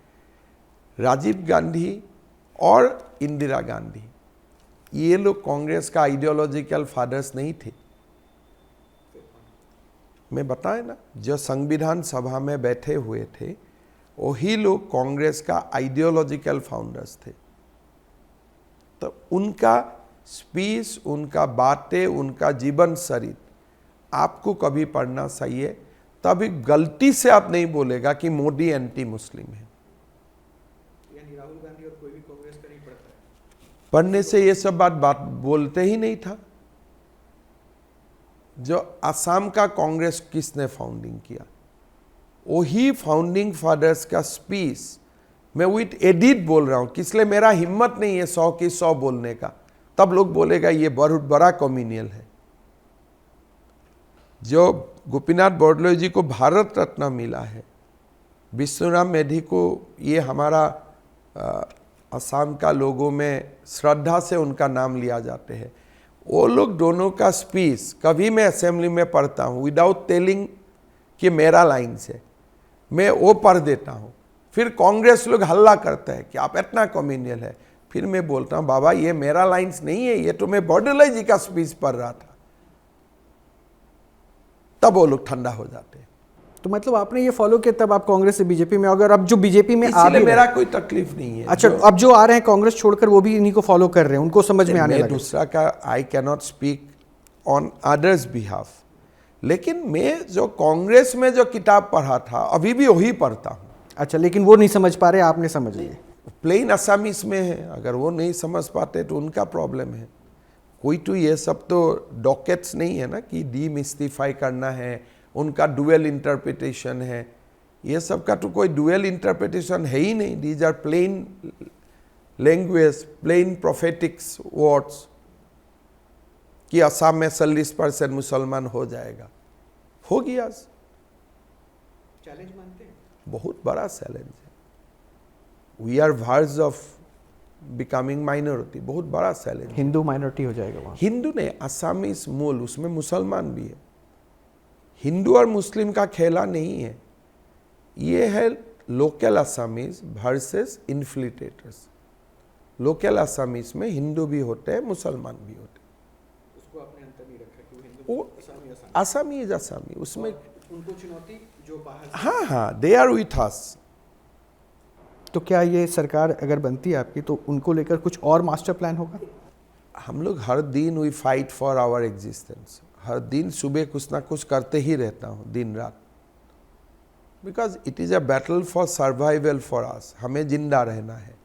राजीव गांधी और इंदिरा गांधी, ये लोग कांग्रेस का आइडियोलॉजिकल फादर्स नहीं थे। मैं बताए ना, जो संविधान सभा में बैठे हुए थे वही लोग कांग्रेस का आइडियोलॉजिकल फाउंडर्स थे। तो उनका स्पीच, उनका बातें, उनका जीवन चरित्र आपको कभी पढ़ना चाहिए, तभी गलती से आप नहीं बोलेगा कि मोदी एंटी मुस्लिम है। यानी राहुल गांधी और कोई भी कांग्रेस का नहीं पढ़ता है। पढ़ने से ये सब बात बोलते ही नहीं था। जो असम का कांग्रेस किसने फाउंडिंग किया, वही फाउंडिंग फादर्स का स्पीच मैं विथ एडिट बोल रहा हूं, किसलिए मेरा हिम्मत नहीं है 100 की 100 बोलने का, तब लोग बोलेगा ये बहुत बड़ा कम्युनियल है। जो गोपीनाथ बरदलोई जी को भारत रत्न मिला है, विष्णुराम मेधी को ये हमारा असम का लोगों में श्रद्धा से उनका नाम लिया जाते हैं, वो लोग दोनों का स्पीच कभी मैं असेंबली में पढ़ता हूँ विदाउट टेलिंग कि मेरा लाइन से, मैं वो पढ़ देता हूँ। फिर कांग्रेस लोग हल्ला करते हैं कि आप इतना कम्युनियल है, फिर मैं बोलता हूँ बाबा ये मेरा लाइन्स नहीं है, ये तो मैं बरदलोई जी का स्पीच पढ़ रहा था। तब वो लोग ठंडा हो जाते हैं। तो मतलब आपने ये फॉलो किया, तब आप कांग्रेस से बीजेपी में, अगर अब जो बीजेपी में आ भी मेरा कोई तकलीफ नहीं है। अच्छा, अब जो आ रहे हैं कांग्रेस छोड़कर, वो भी इन्हीं को फॉलो कर रहे हैं, उनको समझ में आने लगा। दूसरा का I can not speak on others behalf, लेकिन मैं जो कांग्रेस में जो किताब पढ़ा था अभी भी वही पढ़ता हूँ। अच्छा, लेकिन वो नहीं समझ पा रहे, आपने समझ लिए। प्लेन असमीज में है, अगर वो नहीं समझ पाते तो उनका प्रॉब्लम है। कोई तो ये सब तो डॉकेट्स नहीं है ना कि डीमिस्टिफाई करना है, उनका डुअल इंटरप्रिटेशन है, ये सब का तो कोई डुअल इंटरप्रिटेशन है ही नहीं। These are plain language, plain prophetics words कि असम में 40% मुसलमान हो जाएगा, हो गया। चैलेंज मानते हैं, बहुत बड़ा चैलेंज है। We are verge of becoming minority, बहुत बड़ा चैलेंज। हिंदू माइनॉरिटी हो जाएगा वहाँ। हिंदू ने असमीज मूल, उसमें मुसलमान भी है। हिंदू और मुस्लिम का खेला नहीं है, ये है local Assamese versus infiltrators. Local Assamese में हिंदू भी होते हैं, मुसलमान भी होते हैं। उसको आपने अंतर नहीं रखा कि वो हिंदू वो असमी इज असमी, उसमें उनको चुनौती जो बाहर। हाँ हाँ, दे आर विथ अस। तो क्या ये सरकार अगर बनती है आपकी तो उनको लेकर कुछ और मास्टर प्लान होगा? हम लोग हर दिन we fight for our existence. हर दिन सुबह कुछ ना कुछ करते ही रहता हूँ, दिन रात, because it is a battle for survival for us. हमें जिंदा रहना है,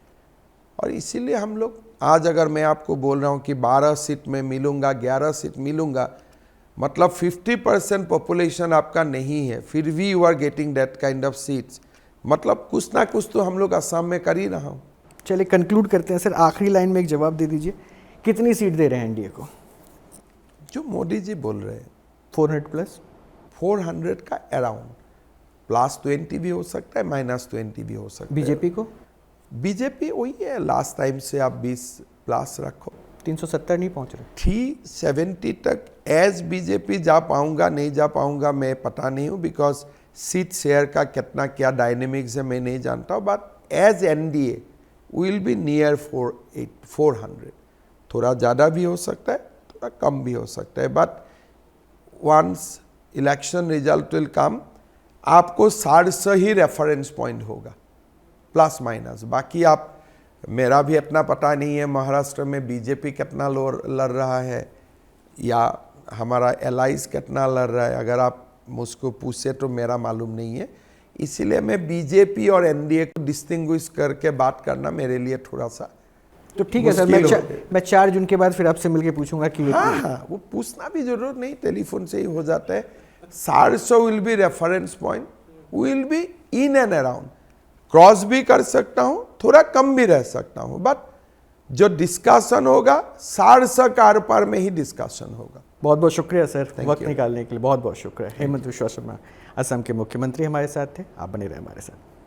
और इसीलिए हम लोग आज अगर मैं आपको बोल रहा हूँ कि 12 सीट में मिलूंगा, 11 सीट मिलूंगा, मतलब 50% पॉपुलेशन आपका नहीं है, फिर भी you are getting that kind of seats, मतलब कुछ ना कुछ तो हम लोग असम में कर ही रहा हूँ। चलिए कंक्लूड करते हैं सर, आखिरी लाइन में एक जवाब दे दीजिए, कितनी सीट दे रहे हैं एनडीए को? जो मोदी जी बोल रहे हैं 400 प्लस, 400 का अराउंड, +20 भी हो सकता है, -20 भी हो सकता है। बीजेपी को? बीजेपी वही है, लास्ट टाइम से आप 20+ रखो। 370 नहीं पहुंच रहे। 370 तक एज बीजेपी जा पाऊंगा नहीं जा पाऊंगा मैं पता नहीं हूँ, बिकॉज सीट शेयर का कितना क्या डायनेमिक्स है मैं नहीं जानता हूँ, but as NDA will be near 400। थोड़ा ज़्यादा भी हो सकता है, थोड़ा कम भी हो सकता है, but once election result will come, आपको 400 ही रेफरेंस पॉइंट होगा, प्लस माइनस। बाकी आप, मेरा भी इतना पता नहीं है महाराष्ट्र में बीजेपी कितना लड़ रहा है या हमारा एलाइज कितना लड़ रहा है, अगर आप मुझको पूछे तो मेरा मालूम नहीं है। इसीलिए मैं बीजेपी और एनडीए को डिस्टिंग्विश करके बात करना मेरे लिए थोड़ा सा तो ठीक है सर, मैं 4 जून के बाद फिर आपसे मिलके पूछूंगा कि हाँ, वो पूछना भी जरूरत नहीं, टेलीफोन से ही हो जाता है। 400 will be reference point, will be in and around, cross भी कर सकता हूं, थोड़ा कम भी रह सकता हूं, बट जो डिस्कशन होगा 400 का आर पार में ही डिस्कशन होगा। बहुत बहुत शुक्रिया सर, वक्त you. निकालने के लिए बहुत बहुत शुक्रिया। हेमंत विश्वा शर्मा असम के मुख्यमंत्री हमारे साथ थे, आप बने रहे हमारे साथ।